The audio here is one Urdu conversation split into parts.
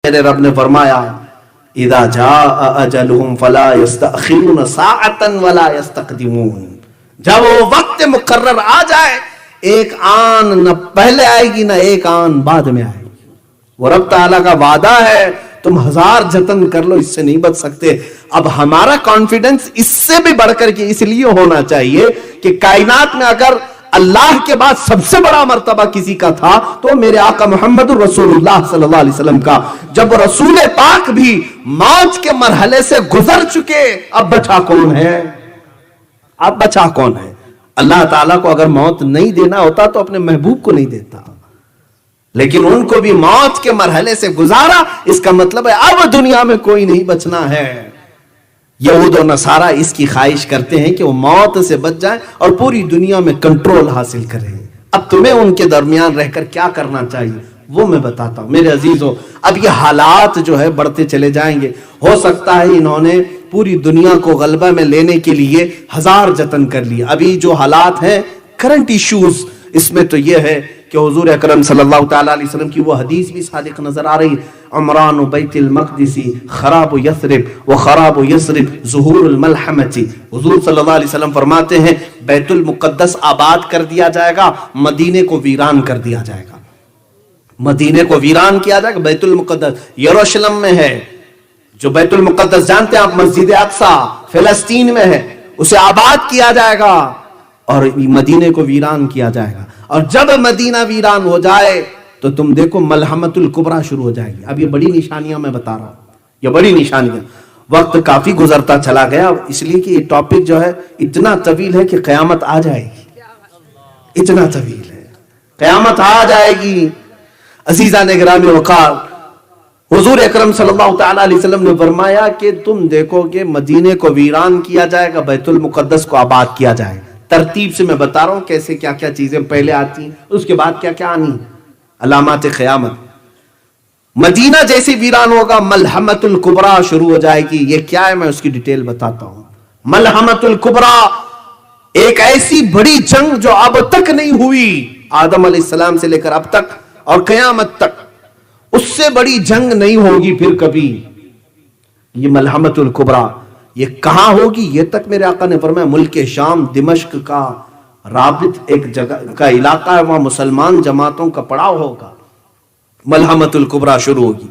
میرے رب نے فرمایا اذا جاء اجلهم فلا يستأخرون ساعة ولا يستقدمون، جب وہ وقت مقرر آ جائے ایک آن نہ پہلے آئے گی نہ ایک آن بعد میں آئے گی۔ وہ رب تعالیٰ کا وعدہ ہے، تم ہزار جتن کر لو اس سے نہیں بچ سکتے۔ اب ہمارا کانفیڈنس اس سے بھی بڑھ کر کے اس لیے ہونا چاہیے کہ کائنات میں اگر اللہ کے بعد سب سے بڑا مرتبہ کسی کا تھا تو میرے آقا محمد رسول اللہ صلی اللہ علیہ وسلم کا۔ جب رسول پاک بھی موت کے مرحلے سے گزر چکے، اب بچا کون ہے؟ اب بچا کون ہے؟ اللہ تعالیٰ کو اگر موت نہیں دینا ہوتا تو اپنے محبوب کو نہیں دیتا، لیکن ان کو بھی موت کے مرحلے سے گزارا، اس کا مطلب ہے اب دنیا میں کوئی نہیں بچنا ہے۔ یہود و نصارہ اس کی خواہش کرتے ہیں کہ وہ موت سے بچ جائیں اور پوری دنیا میں کنٹرول حاصل کریں۔ اب تمہیں ان کے درمیان رہ کر کیا کرنا چاہیے وہ میں بتاتا ہوں میرے عزیزو۔ اب یہ حالات جو ہے بڑھتے چلے جائیں گے، ہو سکتا ہے انہوں نے پوری دنیا کو غلبہ میں لینے کے لیے ہزار جتن کر لیے۔ ابھی جو حالات ہیں کرنٹ ایشوز، اس میں تو یہ ہے کہ حضور اکرم صلی اللہ تعالیٰ علیہ وسلم کی وہ حدیث بھی صادق نظر آ رہی، عمران بیت المقدس خراب یثرب و خراب یثرب ظہور الملحمۃ۔ حضور صلی اللہ علیہ وسلم فرماتے ہیں بیت المقدس آباد کر دیا جائے گا، مدینے کو ویران کر دیا جائے گا۔ مدینے کو ویران کیا جائے گا، بیت المقدس یروشلم میں ہے، جو بیت المقدس جانتے ہیں آپ، مسجد اقصی فلسطین میں ہے، اسے آباد کیا جائے گا اور مدینے کو ویران کیا جائے گا۔ اور جب مدینہ ویران ہو جائے تو تم دیکھو ملحمۃ الکبریٰ شروع ہو جائے گی۔ اب یہ بڑی نشانیاں میں بتا رہا ہوں، یہ بڑی نشانیاں۔ وقت کافی گزرتا چلا گیا، اس لیے کہ یہ ٹاپک جو ہے اتنا طویل ہے کہ قیامت آ جائے گی، اتنا طویل ہے، قیامت آ جائے گی۔ عزیزان گرامی وقار، حضور اکرم صلی اللہ تعالیٰ علیہ وسلم نے فرمایا کہ تم دیکھو کہ مدینے کو ویران کیا جائے گا، بیت المقدس کو آباد کیا جائے گا۔ ترتیب سے میں بتا رہا ہوں کیسے کیا کیا چیزیں پہلے آتی ہیں، اس کے بعد کیا کیا آنی، علامات قیامت۔ مدینہ جیسے ویران ہوگا ملحمۃ الکبریٰ شروع ہو جائے گی۔ یہ کیا ہے میں اس کی ڈیٹیل بتاتا ہوں۔ ملحمۃ الکبریٰ ایک ایسی بڑی جنگ جو اب تک نہیں ہوئی، آدم علیہ السلام سے لے کر اب تک اور قیامت تک، اس سے بڑی جنگ نہیں ہوگی پھر کبھی۔ یہ ملحمۃ الکبریٰ یہ کہاں ہوگی؟ یہ تک میرے آقا نے فرمایا ملک شام دمشق کا رابط ایک جگہ کا علاقہ ہے، وہاں مسلمان جماعتوں کا پڑاؤ ہوگا، ملحمۃ الکبریٰ شروع ہوگی۔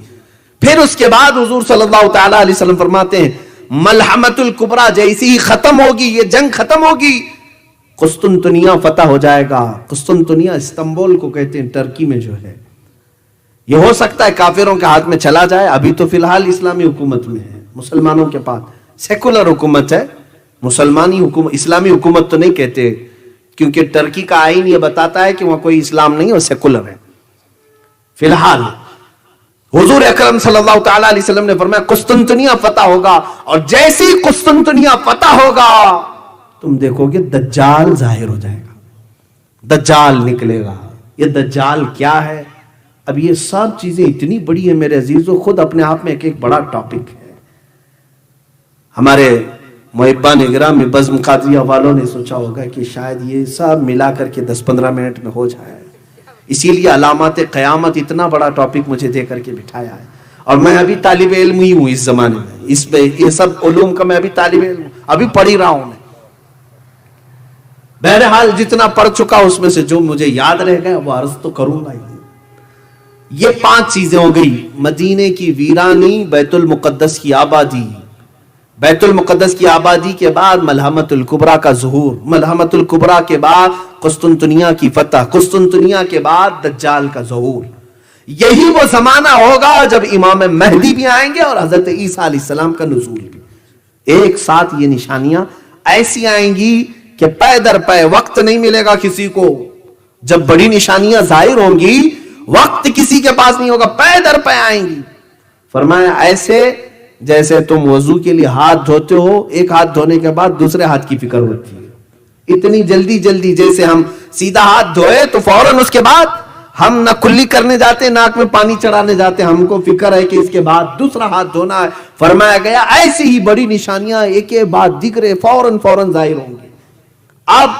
پھر اس کے بعد حضور صلی اللہ تعالیٰ علیہ وسلم فرماتے ہیں ملحمۃ الکبریٰ جیسی ہی ختم ہوگی، یہ جنگ ختم ہوگی، قسطنطنیہ فتح ہو جائے گا۔ قسطنطنیہ استنبول کو کہتے ہیں، ٹرکی میں جو ہے۔ یہ ہو سکتا ہے کافروں کے ہاتھ میں چلا جائے، ابھی تو فی الحال اسلامی حکومت میں ہے، مسلمانوں کے پاس سیکولر حکومت ہے، مسلمانی حکومت، اسلامی حکومت تو نہیں کہتے، کیونکہ ٹرکی کا آئین یہ بتاتا ہے کہ وہاں کوئی اسلام نہیں، وہ سیکولر ہے۔ فی الحال حضور اکرم صلی اللہ تعالیٰ علیہ وسلم نے فرمایا قسطنطنیہ فتح ہوگا، اور جیسے ہی قسطنطنیہ فتح ہوگا تم دیکھو گے دجال ظاہر ہو جائے گا، دجال نکلے گا۔ یہ دجال کیا ہے؟ اب یہ سب چیزیں اتنی بڑی ہیں میرے عزیزو، خود اپنے آپ میں ایک بڑا ٹاپک ہے۔ ہمارے محبان اکرام میں بزم قادریہ والوں نے سوچا ہوگا کہ شاید یہ سب ملا کر کے 10-15 منٹ میں ہو جائے، اسی لیے علامات قیامت اتنا بڑا ٹاپک مجھے دے کر کے بٹھایا ہے۔ اور میں ابھی طالب علم ہی ہوں اس زمانے میں، اس میں یہ سب علوم کا میں ابھی طالب علم ہوں، ابھی پڑھ ہی رہا ہوں میں۔ بہرحال جتنا پڑھ چکا اس میں سے جو مجھے یاد رہ گیا وہ عرض تو کروں گا ہی۔ یہ 5 چیزیں ہو گئی، مدینے کی ویرانی، بیت المقدس کی آبادی، بیت المقدس کی آبادی کے بعد ملحمۃ الکبریٰ کا ظہور، ملحمۃ الکبریٰ کے بعد قسطنطنیہ کی فتح، قسطنطنیہ کے بعد دجال کا ظہور۔ یہی وہ زمانہ ہوگا جب امام مہدی بھی آئیں گے اور حضرت عیسیٰ علیہ السلام کا نزول بھی۔ ایک ساتھ یہ نشانیاں ایسی آئیں گی کہ پے در پے وقت نہیں ملے گا کسی کو۔ جب بڑی نشانیاں ظاہر ہوں گی وقت کسی کے پاس نہیں ہوگا، پے در پے آئیں گی۔ فرمایا ایسے جیسے تم وضو کے لیے ہاتھ دھوتے ہو، ایک ہاتھ دھونے کے بعد دوسرے ہاتھ کی فکر ہوتی ہے، اتنی جلدی جلدی جیسے ہم سیدھا ہاتھ دھوئے تو فوراً اس کے بعد ہم نہ کلی کرنے جاتے، ناک میں پانی چڑھانے جاتے، ہم کو فکر ہے کہ اس کے بعد دوسرا ہاتھ دھونا ہے۔ فرمایا گیا ایسی ہی بڑی نشانیاں ایک ایک بعد ذکر فوراً ظاہر ہوں گے۔ اب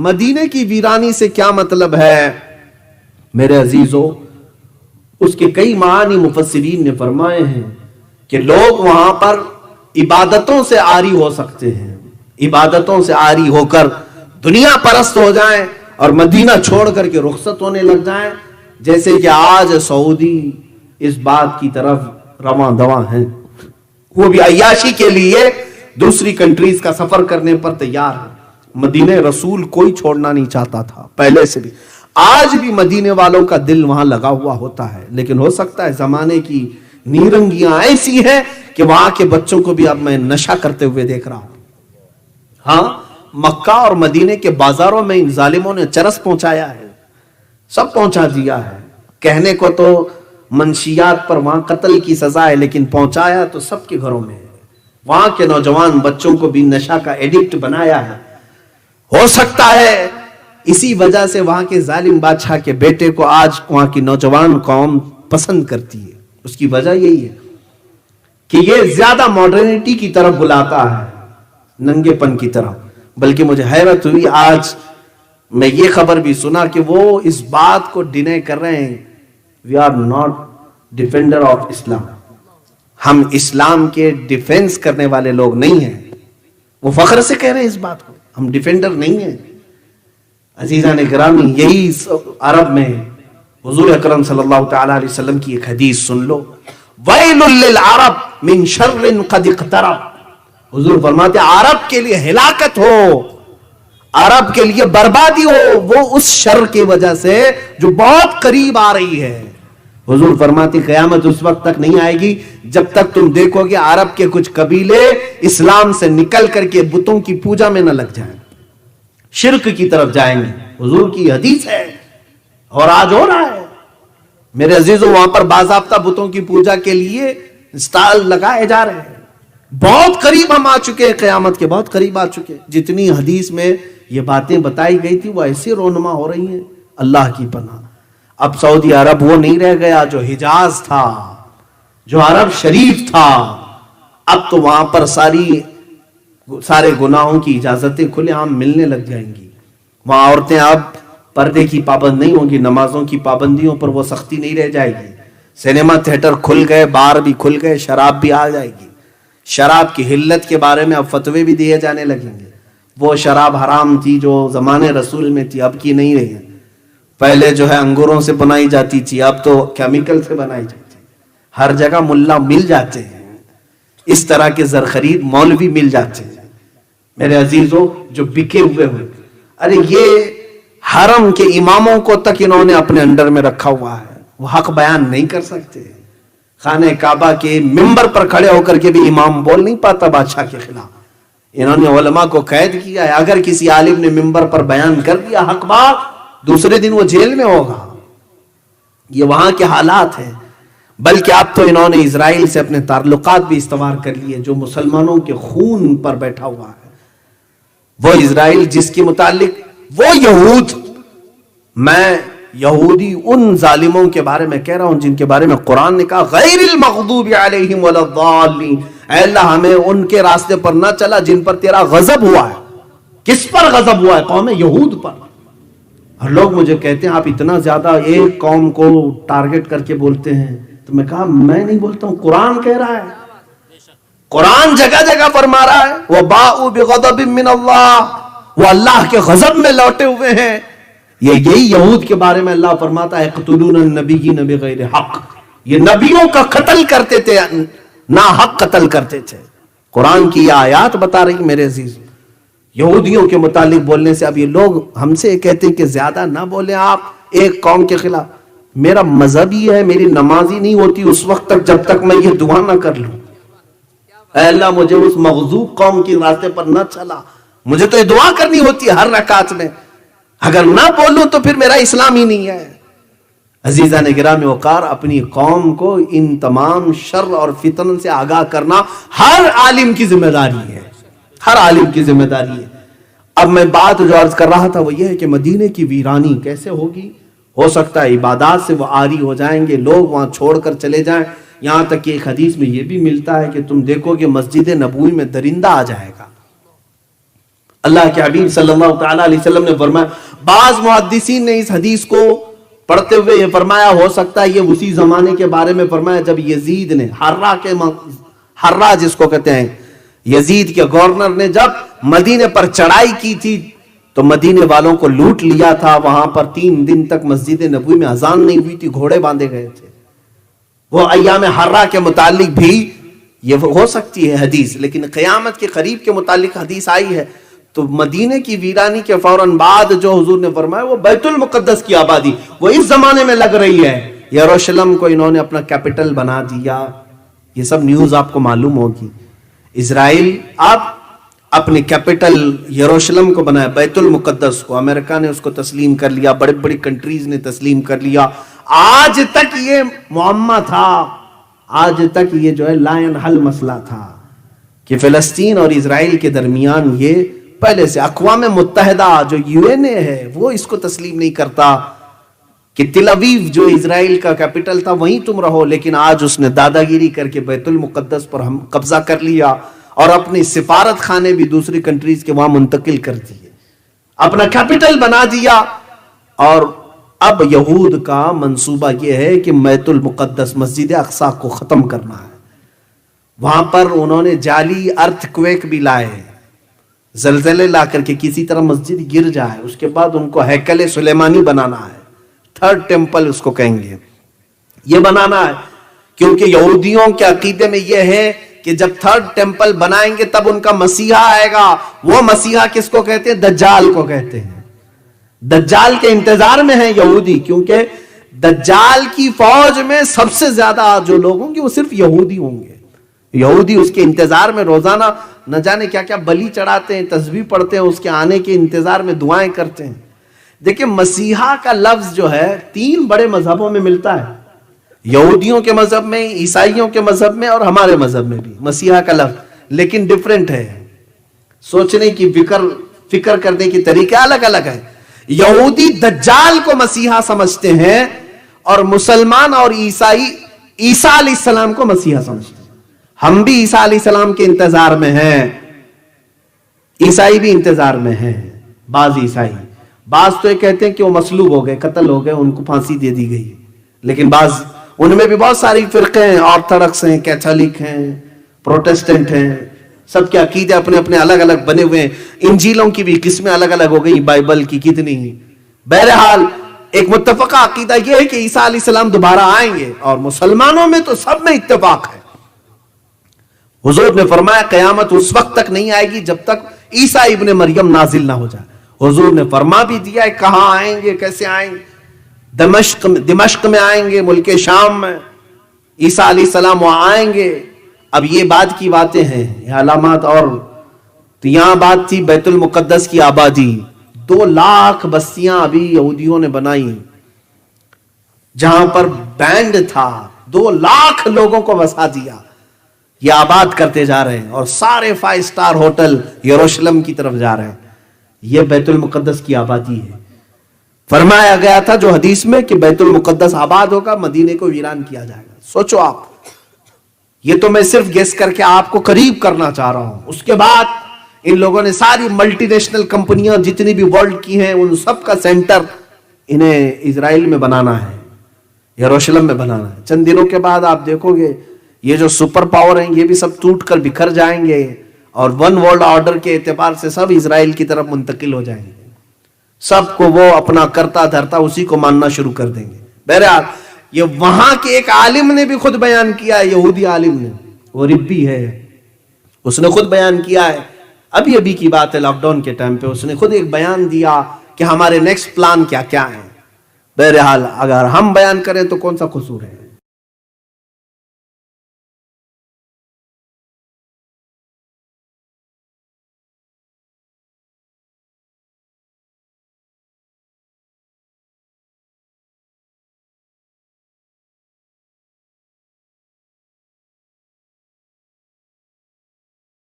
مدینے کی ویرانی سے کیا مطلب ہے میرے عزیزو؟ اس کے کئی معانی مفسرین نے فرمائے ہیں کہ لوگ وہاں پر عبادتوں سے عاری ہو سکتے ہیں، عبادتوں سے عاری ہو کر دنیا پرست ہو جائیں اور مدینہ چھوڑ کر کے رخصت ہونے لگ جائیں، جیسے کہ آج سعودی اس بات کی طرف رواں دواں ہیں، وہ بھی عیاشی کے لیے دوسری کنٹریز کا سفر کرنے پر تیار ہے۔ مدینہ رسول کوئی چھوڑنا نہیں چاہتا تھا پہلے سے بھی، آج بھی مدینے والوں کا دل وہاں لگا ہوا ہوتا ہے، لیکن ہو سکتا ہے زمانے کی نیرنگیاں ایسی ہیں کہ وہاں کے بچوں کو بھی اب میں نشہ کرتے ہوئے دیکھ رہا ہوں۔ ہاں، مکہ اور مدینے کے بازاروں میں ان ظالموں نے چرس پہنچایا ہے، سب پہنچا دیا ہے۔ کہنے کو تو منشیات پر وہاں قتل کی سزا ہے، لیکن پہنچایا تو سب کے گھروں میں ہے۔ وہاں کے نوجوان بچوں کو بھی نشہ کا ایڈکٹ بنایا ہے۔ ہو سکتا ہے اسی وجہ سے وہاں کے ظالم بادشاہ کے بیٹے کو آج وہاں کی نوجوان قوم پسند کرتی ہے۔ اس کی وجہ یہی ہے کہ یہ زیادہ ماڈرنٹی کی طرف بلاتا ہے، ننگے پن کی طرف۔ بلکہ مجھے حیرت ہوئی، آج میں یہ خبر بھی سنا کہ وہ اس بات کو ڈینائی کر رہے ہیں، we are not defender of Islam, ہم اسلام کے ڈیفینس کرنے والے لوگ نہیں ہیں۔ وہ فخر سے کہہ رہے ہیں اس بات کو، ہم ڈیفینڈر نہیں ہیں۔ عزیزان گرامی، یہی عرب میں حضور اکرم صلی اللہ تعالی علیہ وسلم کی ایک حدیث سن لو، ویل للعرب من شر قد اقترب۔ حضور فرماتے عرب کے لیے ہلاکت ہو، عرب کے لیے بربادی ہو، وہ اس شر کی وجہ سے جو بہت قریب آ رہی ہے۔ حضور فرماتے قیامت اس وقت تک نہیں آئے گی جب تک تم دیکھو گے عرب کے کچھ قبیلے اسلام سے نکل کر کے بتوں کی پوجا میں نہ لگ جائیں، شرک کی طرف جائیں گے۔ حضور کی حدیث ہے اور آج ہو رہا ہے میرے عزیزوں، وہاں پر باضابطہ بتوں کی پوجا کے لیے اسٹال لگائے جا رہے ہیں۔ بہت قریب ہم آ چکے ہیں، قیامت کے بہت قریب آ چکے ہیں۔ جتنی حدیث میں یہ باتیں بتائی گئی تھی وہ ایسی رونما ہو رہی ہیں، اللہ کی پناہ۔ اب سعودی عرب وہ نہیں رہ گیا جو حجاز تھا، جو عرب شریف تھا۔ اب تو وہاں پر سارے گناہوں کی اجازتیں کھلے عام ملنے لگ جائیں گی۔ وہاں عورتیں اب پردے کی پابند نہیں ہوں گی، نمازوں کی پابندیوں پر وہ سختی نہیں رہ جائے گی۔ سینما تھیٹر کھل گئے، بار بھی کھل گئے، شراب بھی آ جائے گی۔ شراب کی حلت کے بارے میں اب فتوے بھی دیے جانے لگیں گے۔ وہ شراب حرام تھی جو زمانے رسول میں تھی، اب کی نہیں رہی ہے۔ پہلے جو ہے انگوروں سے بنائی جاتی تھی، اب تو کیمیکل سے بنائی جاتی ہے۔ ہر جگہ ملا مل جاتے ہیں، اس طرح کے زرخرید مولوی مل جاتے ہیں میرے عزیزوں، جو بکے ہوئے۔ ارے یہ حرم کے اماموں کو تک انہوں نے اپنے انڈر میں رکھا ہوا ہے، وہ حق بیان نہیں کر سکتے۔ خانہ کعبہ کے ممبر پر کھڑے ہو کر کے بھی امام بول نہیں پاتا بادشاہ کے خلاف۔ انہوں نے علماء کو قید کیا ہے، اگر کسی عالم نے ممبر پر بیان کر دیا حق بات، دوسرے دن وہ جیل میں ہوگا۔ یہ وہاں کے حالات ہیں۔ بلکہ اب تو انہوں نے اسرائیل سے اپنے تعلقات بھی استوار کر لیے، جو مسلمانوں کے خون پر بیٹھا ہوا ہے۔ وہ اسرائیل جس کے متعلق وہ یہود، میں یہودی ان ظالموں کے بارے میں کہہ رہا ہوں جن کے بارے میں قرآن نے کہا غیر المغضوب علیہم ولا الضالین، اے اللہ ہمیں ان کے راستے پر نہ چلا جن پر تیرا غضب ہوا ہے۔ کس پر غضب ہوا ہے؟ قوم یہود پر۔ اور لوگ مجھے کہتے ہیں آپ اتنا زیادہ ایک قوم کو ٹارگٹ کر کے بولتے ہیں، تو میں کہا میں نہیں بولتا ہوں، قرآن کہہ رہا ہے، قرآن جگہ جگہ فرما رہا ہے وَبَاءُوا بِغَضَبٍ مِّنَ اللَّهِ، وہ اللہ کے غضب میں لوٹے ہوئے ہیں۔ یہی یہود کے بارے میں اللہ فرماتا ہے يَقْتُلُونَ النَّبِيِّينَ بِغَيْرِ حَقٍّ، یہ نبیوں کا قتل کرتے تھے، نا حق قتل کرتے تھے۔ قرآن کی یہ آیات بتا رہی میرے عزیز۔ یہودیوں کے متعلق بولنے سے اب یہ لوگ ہم سے کہتے ہیں کہ زیادہ نہ بولیں آپ ایک قوم کے خلاف۔ میرا مذہب ہی ہے، میری نماز ہی نہیں ہوتی اس وقت تک جب تک میں یہ دعا نہ کر لوں، اے اللہ مجھے اس مغضوب قوم کی راستے پر نہ چلا۔ مجھے تو یہ دعا کرنی ہوتی ہے ہر رکعت میں، اگر نہ بولوں تو پھر میرا اسلام ہی نہیں ہے۔ عزیزان گرامی وقار، اپنی قوم کو ان تمام شر اور فتن سے آگاہ کرنا ہر عالم کی ذمہ داری ہے، ہر عالم کی ذمہ داری ہے۔ اب میں بات جو عرض کر رہا تھا وہ یہ ہے کہ مدینے کی ویرانی کیسے ہوگی؟ ہو سکتا ہے عبادات سے وہ عاری ہو جائیں گے، لوگ وہاں چھوڑ کر چلے جائیں۔ یہاں تک کہ ایک حدیث میں یہ بھی ملتا ہے کہ تم دیکھو کہ مسجد نبوی میں درندہ آ جائے گا۔ اللہ کے حبیب صلی اللہ تعالی علیہ وسلم نے فرمایا، بعض محدثین نے اس حدیث کو پڑھتے ہوئے یہ فرمایا ہو سکتا ہے یہ اسی زمانے کے بارے میں فرمایا جب یزید نے حرہ جس کو کہتے ہیں یزید کے گورنر نے جب مدینے پر چڑھائی کی تھی تو مدینے والوں کو لوٹ لیا تھا. وہاں پر 3 دن تک مسجد نبوی میں اذان نہیں ہوئی تھی, گھوڑے باندھے گئے تھے. وہ ایام حرہ کے متعلق بھی یہ ہو سکتی ہے حدیث, لیکن قیامت کے قریب کے متعلق حدیث آئی ہے. تو مدینے کی ویرانی کے فوراً بعد جو حضور نے فرمایا وہ بیت المقدس کی آبادی وہ اس زمانے میں لگ رہی ہے. یروشلم کو انہوں نے اپنا کیپٹل بنا دیا. یہ سب نیوز آپ کو معلوم ہوگی. اسرائیل اب اپنے کیپٹل یروشلم کو بنایا, بیت المقدس کو. امریکہ نے اس کو تسلیم کر لیا, بڑے بڑی کنٹریز نے تسلیم کر لیا. آج تک یہ معمہ تھا, آج تک یہ جو ہے لا ينحل مسئلہ تھا کہ فلسطین اور اسرائیل کے درمیان یہ پہلے سے اقوام متحدہ جو UN ہے وہ اس کو تسلیم نہیں کرتا کہ تل اویو جو اسرائیل کا کیپٹل تھا وہیں تم رہو. لیکن آج اس نے دادا گیری کر کے بیت المقدس پر ہم قبضہ کر لیا اور اپنی سفارت خانے بھی دوسری کنٹریز کے وہاں منتقل کر دیے, اپنا کیپٹل بنا دیا. اور اب یہود کا منصوبہ یہ ہے کہ بیت المقدس مسجد اقصی کو ختم کرنا ہے. وہاں پر انہوں نے جعلی ارتھ کویک بھی لائے, زلزلے لا کر کے کسی طرح مسجد گر جائے, اس کے بعد ان کو ہیکل سلیمانی بنانا ہے. 3rd ٹیمپل اس کو کہیں گے, یہ بنانا ہے. کیونکہ یہودیوں کے عقیدے میں یہ ہے کہ جب 3rd ٹیمپل بنائیں گے تب ان کا مسیحا آئے گا. وہ مسیحا کس کو کہتے ہیں؟ دجال کو کہتے ہیں. دجال کے انتظار میں ہیں یہودی, کیونکہ دجال کی فوج میں سب سے زیادہ جو لوگ ہوں گے وہ صرف یہودی ہوں گے. یہودی اس کے انتظار میں روزانہ نہ جانے کیا کیا بلی چڑھاتے ہیں, تسبیح پڑھتے ہیں, اس کے آنے کے انتظار میں دعائیں کرتے ہیں. دیکھیں مسیحا کا لفظ جو ہے 3 بڑے مذہبوں میں ملتا ہے, یہودیوں کے مذہب میں, عیسائیوں کے مذہب میں اور ہمارے مذہب میں بھی مسیحا کا لفظ, لیکن ڈیفرنٹ ہے. سوچنے کی فکر کرنے کی طریقہ الگ الگ ہے. یہودی دجال کو مسیحا سمجھتے ہیں اور مسلمان اور عیسائی عیسیٰ علیہ السلام کو مسیحا سمجھتے ہیں. ہم بھی عیسیٰ علیہ السلام کے انتظار میں ہیں, عیسائی بھی انتظار میں ہیں. بعض عیسائی, بعض تو یہ کہتے ہیں کہ وہ مصلوب ہو گئے, قتل ہو گئے, ان کو پھانسی دے دی گئی. لیکن بعض ان میں بھی بہت ساری فرقے ہیں, آرتھوڈکس ہیں, کیتھولک ہیں, پروٹسٹنٹ ہیں, سب کے عقیدے اپنے اپنے الگ الگ بنے ہوئے ہیں. انجیلوں کی بھی قسمیں الگ الگ ہو گئی, بائبل کی کتنی. بہرحال ایک متفقہ عقیدہ یہ ہے کہ عیسیٰ علیہ السلام دوبارہ آئیں گے, اور مسلمانوں میں تو سب میں اتفاق ہے. حضور نے فرمایا قیامت اس وقت تک نہیں آئے گی جب تک عیسیٰ ابن مریم نازل نہ ہو جائے. حضور نے فرما بھی دیا ہے کہاں آئیں گے, کیسے آئیں گے. دمشق میں آئیں گے, ملک شام میں عیسیٰ علیہ السلام وہاں آئیں گے. اب یہ بعد کی باتیں ہیں, یہ علامات. اور تو یہاں بات تھی بیت المقدس کی آبادی. 2 لاکھ بستیاں ابھی یہودیوں نے بنائی, جہاں پر بینڈ تھا 2 لاکھ لوگوں کو بسا دیا. یہ آباد کرتے جا رہے ہیں, اور سارے 5 سٹار ہوٹل یروشلم کی طرف جا رہے ہیں. یہ بیت المقدس کی آبادی ہے. فرمایا گیا تھا جو حدیث میں کہ بیت المقدس آباد ہوگا, مدینے کو ویران کیا جائے گا. سوچو آپ, یہ تو میں صرف گیس کر کے آپ کو قریب کرنا چاہ رہا ہوں. اس کے بعد ان لوگوں نے ساری ملٹی نیشنل کمپنیاں جتنی بھی ورلڈ کی ہیں ان سب کا سینٹر انہیں اسرائیل میں بنانا ہے, یروشلم میں بنانا ہے. چند دنوں کے بعد آپ دیکھو گے یہ جو سپر پاور ہیں یہ بھی سب ٹوٹ کر بکھر جائیں گے, اور 1 ورلڈ آرڈر کے اعتبار سے سب اسرائیل کی طرف منتقل ہو جائیں گے. سب کو وہ اپنا کرتا دھرتا اسی کو ماننا شروع کر دیں گے. بہرحال یہ وہاں کے ایک عالم نے بھی خود بیان کیا ہے, یہودی عالم نے, وہ ربی ہے, اس نے خود بیان کیا ہے. ابھی کی بات ہے, لاک ڈاؤن کے ٹائم پہ اس نے خود ایک بیان دیا کہ ہمارے نیکسٹ پلان کیا کیا ہیں. بہرحال اگر ہم بیان کریں تو کون سا قصور ہے.